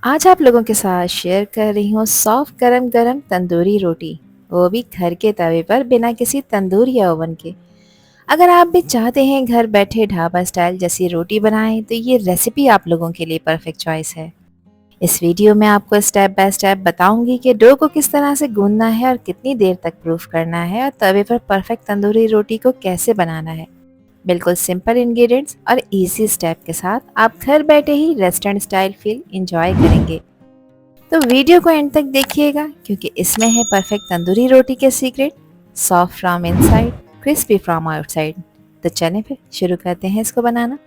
आज आप लोगों के साथ शेयर कर रही हूँ सॉफ्ट गरम गरम तंदूरी रोटी, वो भी घर के तवे पर बिना किसी तंदूर या ओवन के। अगर आप भी चाहते हैं घर बैठे ढाबा स्टाइल जैसी रोटी बनाएं तो ये रेसिपी आप लोगों के लिए परफेक्ट चॉइस है। इस वीडियो में आपको स्टेप बाय स्टेप बताऊंगी कि डो को किस तरह से गूंदना है और कितनी देर तक प्रूफ करना है और तवे पर परफेक्ट तंदूरी रोटी को कैसे बनाना है। बिल्कुल सिंपल इंग्रेडिएंट्स और इजी स्टेप के साथ आप घर बैठे ही रेस्टोरेंट स्टाइल फील एंजॉय करेंगे। तो वीडियो को एंड तक देखिएगा क्योंकि इसमें है परफेक्ट तंदूरी रोटी के secret, soft from inside, crispy from outside. तो चलें फिर शुरू करते हैं इसको बनाना।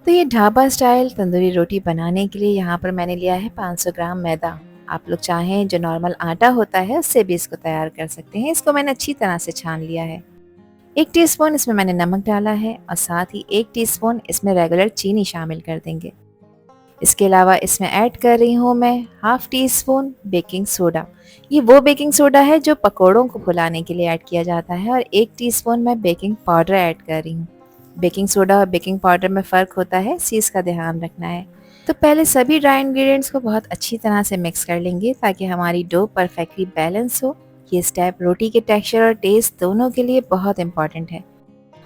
तो ये ढाबा स्टाइल तंदूरी रोटी बनाने के लिए यहाँ पर मैंने लिया है 500 ग्राम मैदा। आप लोग चाहें जो नॉर्मल आटा होता है उससे भी इसको तैयार कर सकते हैं। इसको मैंने अच्छी तरह से छान लिया है। 1 टीस्पून इसमें मैंने नमक डाला है और साथ ही 1 टीस्पून इसमें रेगुलर चीनी शामिल कर देंगे। इसके अलावा इसमें ऐड कर रही हूँ मैं half tea spoon baking soda. ये वो बेकिंग सोडा है जो पकोड़ों को फुलाने के लिए ऐड किया जाता है। और 1 टीस्पून मैं बेकिंग पाउडर ऐड कर रही हूँ। बेकिंग सोडा और बेकिंग पाउडर में फ़र्क होता है, इस चीज़ का ध्यान रखना है। तो पहले सभी ड्राई इंग्रेडिएंट्स को बहुत अच्छी तरह से मिक्स कर लेंगे ताकि हमारी डो परफेक्टली बैलेंस हो। ये स्टेप रोटी के टेक्सचर और टेस्ट दोनों के लिए बहुत इंपॉर्टेंट है।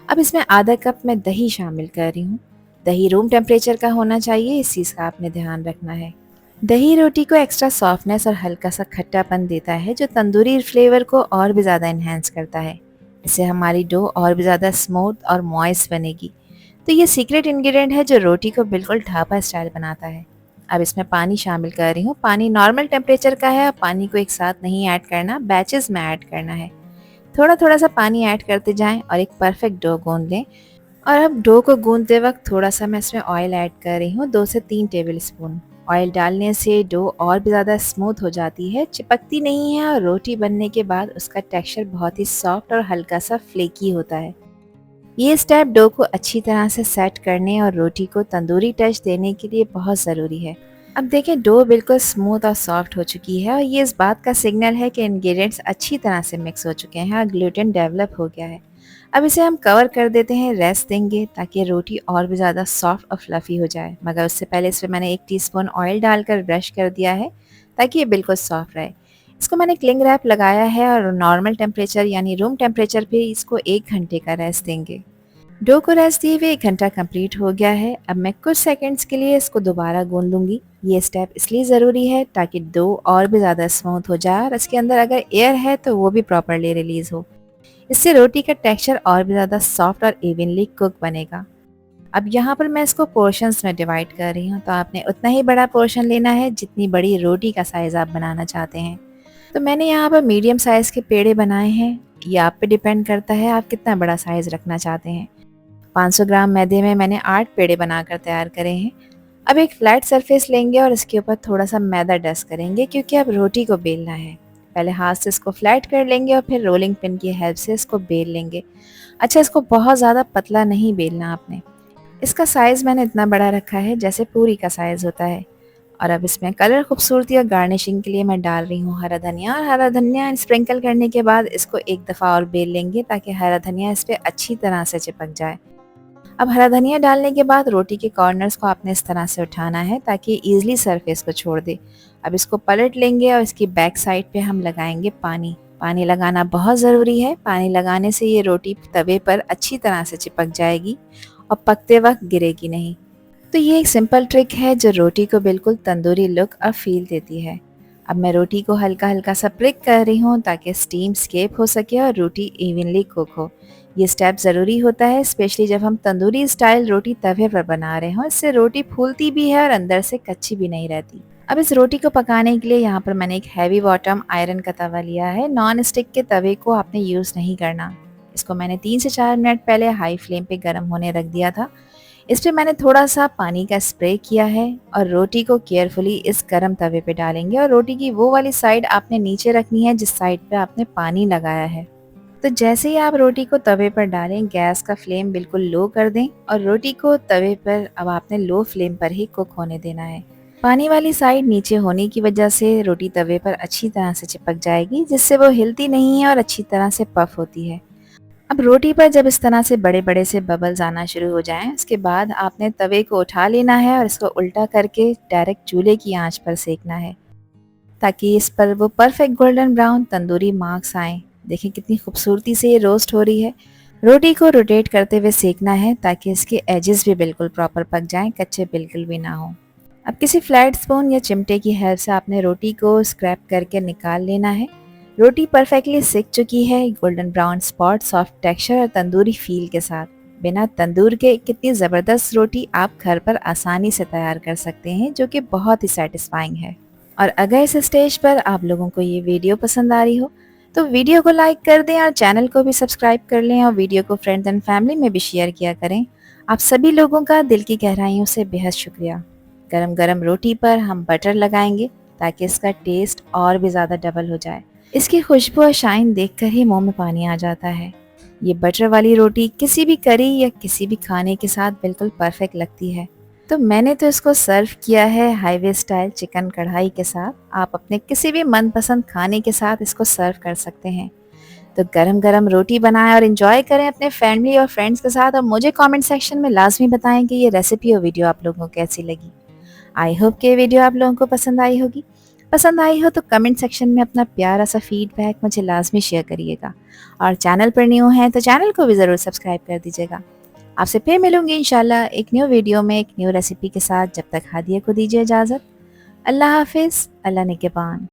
अब इसमें आधा कप मैं दही शामिल कर रही हूँ। दही रूम टेम्परेचर का होना चाहिए, इस चीज़ का आपने ध्यान रखना है। दही रोटी को एक्स्ट्रा सॉफ्टनेस और हल्का सा खट्टापन देता है जो तंदूरी फ्लेवर को और भी ज़्यादा इन्हेंस करता है। इससे हमारी डो और भी ज़्यादा स्मूथ और मॉइस्ट बनेगी। तो ये सीक्रेट इंग्रेडिएंट है जो रोटी को बिल्कुल ढाबा स्टाइल बनाता है। अब इसमें पानी शामिल कर रही हूँ। पानी नॉर्मल टेम्परेचर का है और पानी को एक साथ नहीं ऐड करना, बैचेस में ऐड करना है। थोड़ा थोड़ा सा पानी ऐड करते जाएं और एक परफेक्ट डो गूंद लें। और अब डो को गूंदते वक्त थोड़ा सा मैं इसमें ऑयल ऐड कर रही हूँ, 2 से 3 टेबल स्पून। ऑयल डालने से डो और भी ज़्यादा स्मूथ हो जाती है, चिपकती नहीं है और रोटी बनने के बाद उसका टेक्सचर बहुत ही सॉफ्ट और हल्का सा फ्लेकी होता है। ये स्टेप डो को अच्छी तरह से सेट करने और रोटी को तंदूरी टच देने के लिए बहुत ज़रूरी है। अब देखें डो बिल्कुल स्मूथ और सॉफ्ट हो चुकी है और ये इस बात का सिग्नल है कि इंग्रेडिएंट्स अच्छी तरह से मिक्स हो चुके हैं और ग्लूटेन डेवलप हो गया है। अब इसे हम कवर कर देते हैं, रेस्ट देंगे ताकि रोटी और भी ज़्यादा सॉफ्ट और फ्लफ़ी हो जाए। मगर उससे पहले इसमें मैंने 1 टीस्पून ऑयल डालकर ब्रश कर दिया है ताकि ये बिल्कुल सॉफ्ट रहे। इसको मैंने क्लिंग रैप लगाया है और नॉर्मल टेम्परेचर यानी रूम टेम्परेचर पे इसको 1 घंटे का रेस्ट देंगे। डो को रेस्ट दिए हुए 1 घंटा कंप्लीट हो गया है। अब मैं कुछ सेकंड्स के लिए इसको दोबारा गूंद लूँगी। ये स्टेप इसलिए ज़रूरी है ताकि डो और भी ज़्यादा स्मूथ हो जाए और इसके अंदर अगर एयर है तो वो भी प्रॉपरली रिलीज़ हो। इससे रोटी का टेक्सचर और भी ज़्यादा सॉफ्ट और इवनली कुक बनेगा। अब यहाँ पर मैं इसको पोर्शंस में डिवाइड कर रही हूँ, तो आपने उतना ही बड़ा पोर्शन लेना है जितनी बड़ी रोटी का साइज़ आप बनाना चाहते हैं। तो मैंने यहाँ पर मीडियम साइज़ के पेड़े बनाए हैं। ये आप पे डिपेंड करता है आप कितना बड़ा साइज़ रखना चाहते हैं। 500 ग्राम मैदे में मैंने 8 पेड़े बनाकर तैयार करे हैं। अब एक फ्लैट सरफेस लेंगे और इसके ऊपर थोड़ा सा मैदा डस्ट करेंगे क्योंकि अब रोटी को बेलना है। पहले हाथ से इसको फ्लैट कर लेंगे और फिर रोलिंग पिन की हेल्प से इसको बेल लेंगे। अच्छा, इसको बहुत ज़्यादा पतला नहीं बेलना आपने। इसका साइज़ मैंने इतना बड़ा रखा है जैसे पूरी का साइज़ होता है। और अब इसमें कलर खूबसूरती और गार्निशिंग के लिए मैं डाल रही हूँ हरा धनिया। और हरा धनिया स्प्रिंकल करने के बाद इसको एक दफ़ा और बेल लेंगे ताकि हरा धनिया इस पर अच्छी तरह से चिपक जाए। अब हरा धनिया डालने के बाद रोटी के कॉर्नर्स को आपने इस तरह से उठाना है ताकि ईजिली सरफेस को छोड़ दे। अब इसको पलट लेंगे और इसकी बैक साइड पे हम लगाएंगे पानी। पानी लगाना बहुत ज़रूरी है। पानी लगाने से ये रोटी तवे पर अच्छी तरह से चिपक जाएगी और पकते वक्त गिरेगी नहीं। तो ये एक सिंपल ट्रिक है जो रोटी को बिल्कुल तंदूरी लुक और फील देती है। अब मैं रोटी को हल्का हल्का सा प्रिक कर रही हूँ ताकि स्टीम स्केप हो सके और रोटी इवनली कुक हो। ये स्टेप ज़रूरी होता है, स्पेशली जब हम तंदूरी स्टाइल रोटी तवे पर बना रहे हों। इससे रोटी फूलती भी है और अंदर से कच्ची भी नहीं रहती। अब इस रोटी को पकाने के लिए यहाँ पर मैंने एक हैवी बॉटम आयरन का तवा लिया है। नॉन स्टिक के तवे को आपने यूज़ नहीं करना। इसको मैंने 3 से 4 मिनट पहले हाई फ्लेम पे गर्म होने रख दिया था। इस पे मैंने थोड़ा सा पानी का स्प्रे किया है और रोटी को केयरफुली इस गरम तवे पे डालेंगे। और रोटी की वो वाली साइड आपने नीचे रखनी है जिस साइड पे आपने पानी लगाया है। तो जैसे ही आप रोटी को तवे पर डालें, गैस का फ्लेम बिल्कुल लो कर दें और रोटी को तवे पर अब आपने लो फ्लेम पर ही कुक होने देना है। पानी वाली साइड नीचे होने की वजह से रोटी तवे पर अच्छी तरह से चिपक जाएगी, जिससे वो हिलती नहीं है और अच्छी तरह से पफ होती है। अब रोटी पर जब इस तरह से बड़े-बड़े से बबल्स आना शुरू हो जाएँ, उसके बाद आपने तवे को उठा लेना है और इसको उल्टा करके डायरेक्ट चूल्हे की आँच पर सेकना है, ताकि इस पर वो perfect golden brown tandoori marks आएँ। देखिए कितनी खूबसूरती से ये रोस्ट हो रही है। रोटी को रोटेट करते हुए सेकना है ताकि इसके एजेस भी बिल्कुल प्रॉपर पक जाएँ, कच्चे बिल्कुल भी ना हों। अब किसी फ्लैट स्पून या चिमटे की हेल्प से आपने रोटी को स्क्रैप करके निकाल लेना है। रोटी परफेक्टली सिक चुकी है, golden brown spot, soft texture और तंदूरी फील के साथ। बिना तंदूर के कितनी ज़बरदस्त रोटी आप घर पर आसानी से तैयार कर सकते हैं, जो कि बहुत ही सेटिस्फाइंग है। और अगर इस स्टेज पर आप लोगों को ये वीडियो पसंद आ रही हो, तो वीडियो को लाइक कर दें और चैनल को भी सब्सक्राइब कर लें और वीडियो को फ्रेंड्स एंड फैमिली में भी शेयर किया करें। आप सभी लोगों का दिल की गहराइयों से बेहद शुक्रिया। गरम गरम रोटी पर हम बटर लगाएंगे ताकि इसका टेस्ट और भी ज़्यादा डबल हो जाए। इसकी खुशबू और शाइन देखकर ही मुंह में पानी आ जाता है। ये बटर वाली रोटी किसी भी करी या किसी भी खाने के साथ बिल्कुल परफेक्ट लगती है। तो मैंने तो इसको सर्व किया है हाईवे स्टाइल चिकन कढ़ाई के साथ। आप अपने किसी भी मनपसंद खाने के साथ इसको सर्व कर सकते हैं। तो गरम गरम रोटी बनाएं और एंजॉय करें अपने फैमिली और फ्रेंड्स के साथ, और मुझे कमेंट सेक्शन में लाजमी बताएं कि ये रेसिपी और वीडियो आप लोगों को कैसी लगी। आई होप कि ये वीडियो आप लोगों को पसंद आई होगी। पसंद आई हो तो कमेंट सेक्शन में अपना प्यारा सा फीडबैक मुझे लाजमी शेयर करिएगा, और चैनल पर न्यू हैं तो चैनल को भी ज़रूर सब्सक्राइब कर दीजिएगा। आपसे फिर मिलूंगी इंशाल्लाह एक न्यू वीडियो में एक न्यू रेसिपी के साथ। जब तक हादिया को दीजिए इजाज़त। अल्लाह हाफिज़, अल्लाह निगहबान।